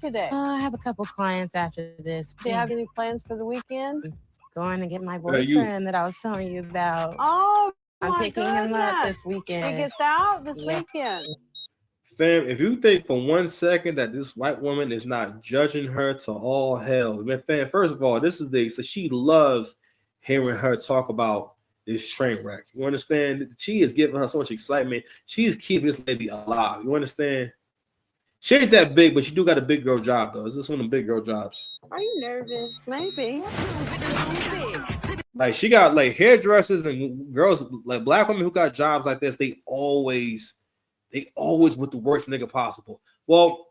today? I have a couple clients after this. Do you have any plans for the weekend? Going to get my You boyfriend that I was telling you about. Oh, I'm my picking him up goodness. this weekend. He gets out this Yeah. weekend. fam, if you think for 1 second that this white woman is not judging her to all hell, man, fam, first of all, this is so she loves hearing her talk about this train wreck. You understand? She is giving her so much excitement. She's keeping this lady alive. You understand? She ain't that big, but she do got a big girl job though. It's just one of the big girl jobs. Are you nervous? Maybe. Like she got like hairdressers and girls, like black women who got jobs like this. They always with the worst nigga possible. Well,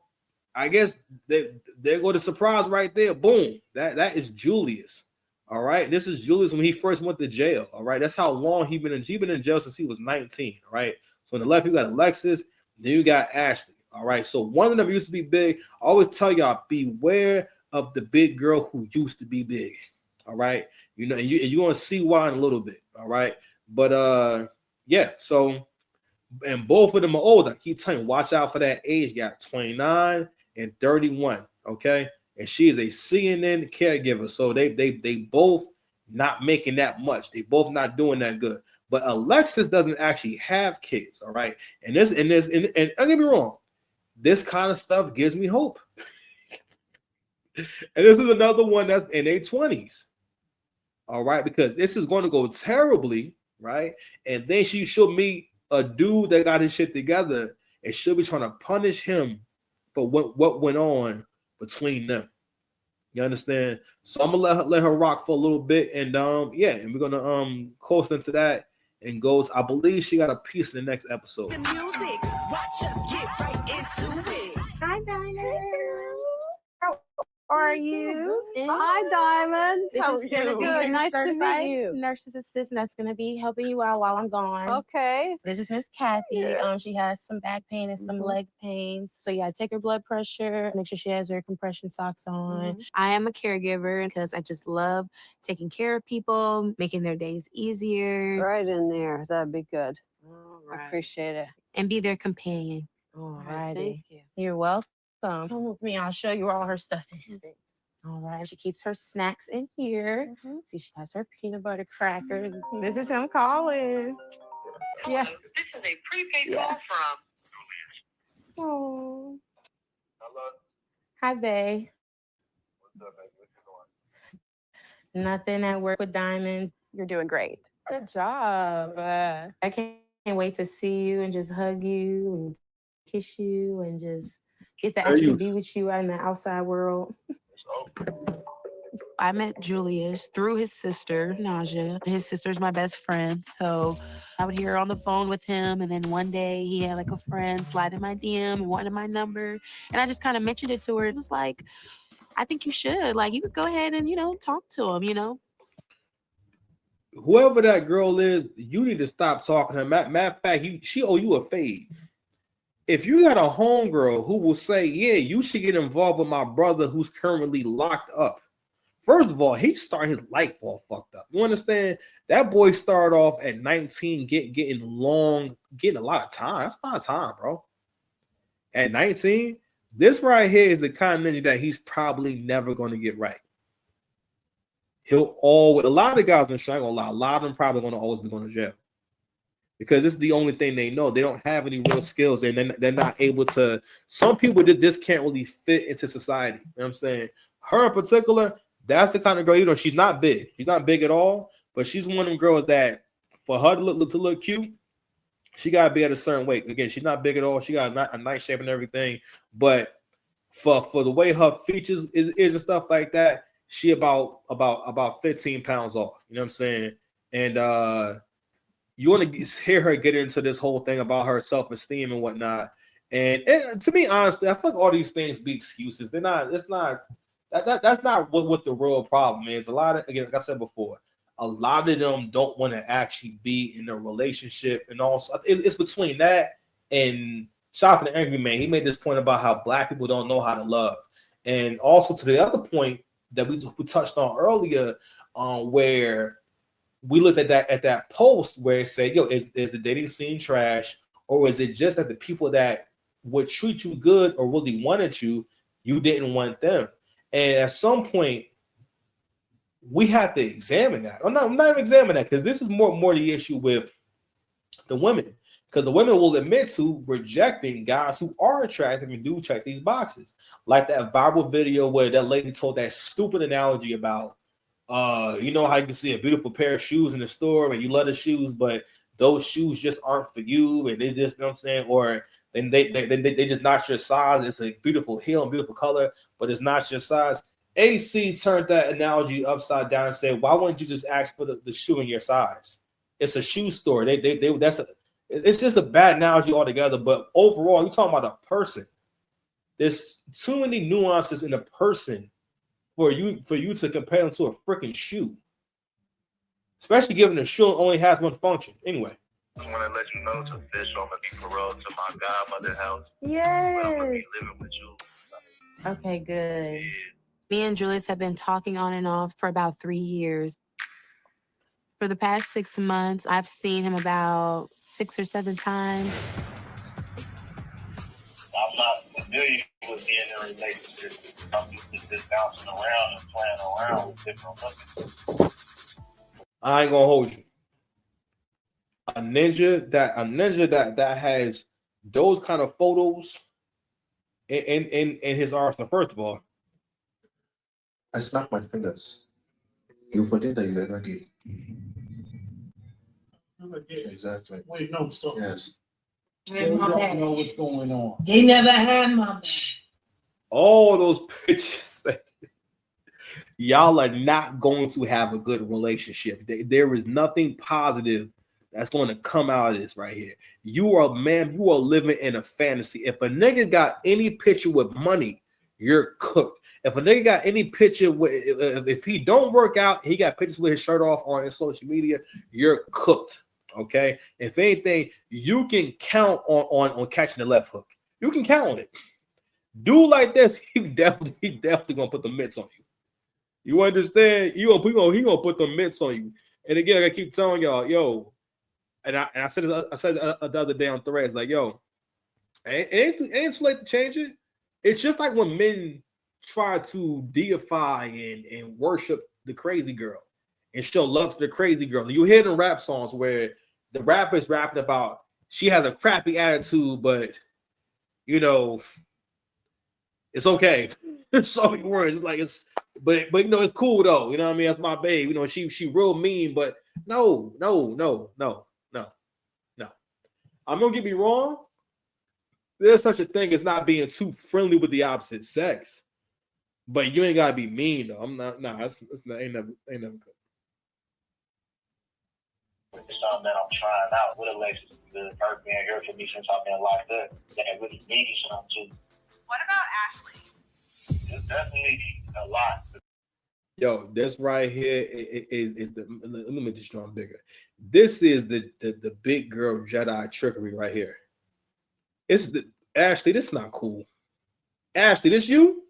I guess there go the surprise right there. Boom. That is Julius. All right. This is Julius when he first went to jail. All right. That's how long he been in jail since he was 19. All right. So on the left, you got Alexis, then you got Ashley. All right. So one of them used to be big. I always tell y'all, beware of the big girl who used to be big. All right. You know, and you're gonna see why in a little bit. All right. But yeah, so and both of them are old. I keep telling you, watch out for that age gap, 29 and 31. Okay. And she is a CNN caregiver. So they both not making that much. They both not doing that good. But Alexis doesn't actually have kids. All right. And don't get me wrong, this kind of stuff gives me hope. And this is another one that's in their 20s. All right, because this is going to go terribly, right? And then she'll meet a dude that got his shit together, and she'll be trying to punish him for what went on between them. You understand? So I'm gonna let her rock for a little bit, and yeah, and we're gonna coast into that and goes. I believe she got a piece in the next episode. The music, watch us get right into it. Hi, Diamond. How are you? Hi, Diamond. This How is are gonna you? be Good. your Nice to certified meet you. nurse's assistant that's gonna be helping you out while I'm gone. Okay. This is Miss Kathy. She has some back pain and some leg pains. So you gotta take her blood pressure, make sure she has her compression socks on. I am a caregiver because I just love taking care of people, making their days easier, Right in there. That'd be good. All I right. appreciate it. And be their companion. All right. Thank you. You're welcome. Come with me. I'll show you where all her stuff is. All right. She keeps her snacks in here. See, she has her peanut butter crackers. This is him calling. Yeah. This is a prepaid call from. Oh. Hello. Hi, babe. What's up, baby? What you doing? Nothing at work with Diamond. You're doing great. Good job. I can't wait to see you and just hug you and kiss you and just get to actually be with you out in the outside world. I met Julius through his sister, Naja. His sister's my best friend. So I would hear her on the phone with him. And then one day he had like a friend slide in my DM and wanted my number. And I just kind of mentioned it to her. It was like, I think you should. Like, you could go ahead and, talk to him, Whoever that girl is, you need to stop talking to her. Matter of fact, she owe you a fade. If you got a homegirl who will say, yeah, you should get involved with my brother who's currently locked up. First of all, he started his life all fucked up. You understand? That boy started off at 19, getting a lot of time. That's a lot of time, bro. At 19, this right here is the kind of ninja that he's probably never going to get right. A lot of the guys in the show, ain't gonna lie, a lot of them probably going to always be going to jail. Because this is the only thing they know. They don't have any real skills, and they're not able to. Some people just can't really fit into society. You know what I'm saying? Her in particular, that's the kind of girl, she's not big. She's not big at all, but she's one of them girls that for her to look cute, she got to be at a certain weight. Again, she's not big at all. She got a nice shape and everything, but for the way her features is and stuff like that, she about 15 pounds off. You know what I'm saying? And you want to hear her get into this whole thing about her self-esteem and whatnot. And to be honest, I feel like all these things be excuses. They're not. It's not. That's not what the real problem is. A lot of, again, like I said before, a lot of them don't want to actually be in a relationship, and also it's between that and Shopping the Angry Man. He made this point about how black people don't know how to love, and also to the other point that we touched on earlier, where we looked at that post where it said, "Yo, is the dating scene trash, or is it just that the people that would treat you good or really wanted you You didn't want them. And at some point, we have to examine that. I'm not even examining that because this is more the issue with the women. Because the women will admit to rejecting guys who are attractive and do check these boxes. Like that viral video where that lady told that stupid analogy about, you know how you can see a beautiful pair of shoes in the store and you love the shoes, but those shoes just aren't for you, and they just, you know what I'm saying, or then they just not your size. It's a beautiful heel and beautiful color, but it's not your size. AC turned that analogy upside down and said, why wouldn't you just ask for the shoe in your size? It's a shoe store. It's just a bad analogy altogether. But overall, you're talking about a person. There's too many nuances in a person for you to compare them to a freaking shoe. Especially given the shoe only has one function. Anyway. I just want to let you know to fish on the parole to my godmother's house. Yes. I'm gonna be living with you. Okay, good. Me and Julius have been talking on and off for about 3 years. For the past 6 months, I've seen him about 6 or 7 times. I'm not familiar with being in a relationship. I'm used to just bouncing around and playing around with different women. I ain't gonna hold you. A ninja that has those kind of photos in his arsenal. First of all, I snap my fingers. You forget that you ever gay. Exactly. Wait, no, stop. Yes. They don't know what's going on. They never had my back. all those pictures say y'all are not going to have a good relationship. There is nothing positive that's going to come out of this right here. You are living in a fantasy. If a nigga got any picture with money, you're cooked. If a nigga got any picture with, if he don't work out, he got pictures with his shirt off on his social media, you're cooked. Okay. If anything, you can count on catching the left hook. You can count on it. Dude like this, he definitely gonna put the mitts on you. You understand? He gonna put the mitts on you. And again, I keep telling y'all, yo, and I said the other day on Threads, like, yo, it ain't too late to change it. It's just like when men try to deify and worship the crazy girl and show love to the crazy girl. You hear the rap songs where the rapper's rapping about she has a crappy attitude, but you know, it's okay. So many words, like it's, but you know, it's cool though. You know what I mean? That's my babe. You know, she real mean, but no. I'm gonna get me wrong. There's such a thing as not being too friendly with the opposite sex, but you ain't gotta be mean though. I'm not. Nah, it's not. Ain't never good. It's something that I'm trying out with Alexis. The first being here for me since I've been locked up. That really needed something too. What about Ashley? It's definitely a lot. Yo, this right here is the. Let me just draw bigger. This is the big girl Jedi trickery right here. It's the Ashley. This is not cool. Ashley, this you?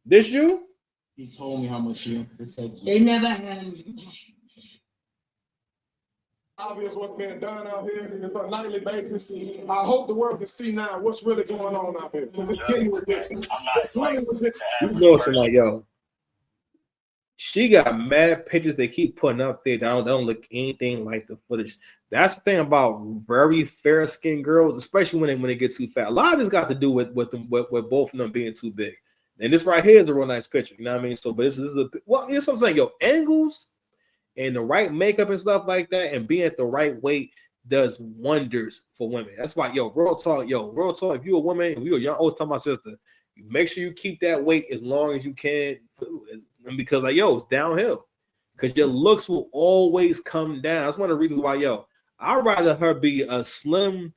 This you? He told me how much he protected. They never had me. Obvious what's being done out here. It's on a nightly basis. I hope the world can see now what's really going on out here. Because it's getting ridiculous. I'm not like You know, so like, yo, she got mad pictures they keep putting up there. They don't look anything like the footage. That's the thing about very fair skinned girls, especially when they get too fat. A lot of this got to do with both of them being too big. And this right here is a real nice picture. You know what I mean? So, but this is here's what I'm saying. Yo, angles and the right makeup and stuff like that, and being at the right weight does wonders for women. That's why, real talk. If you're a woman, and we always tell my sister, make sure you keep that weight as long as you can, because it's downhill. Because your looks will always come down. That's one of the reasons why, I'd rather her be a slim,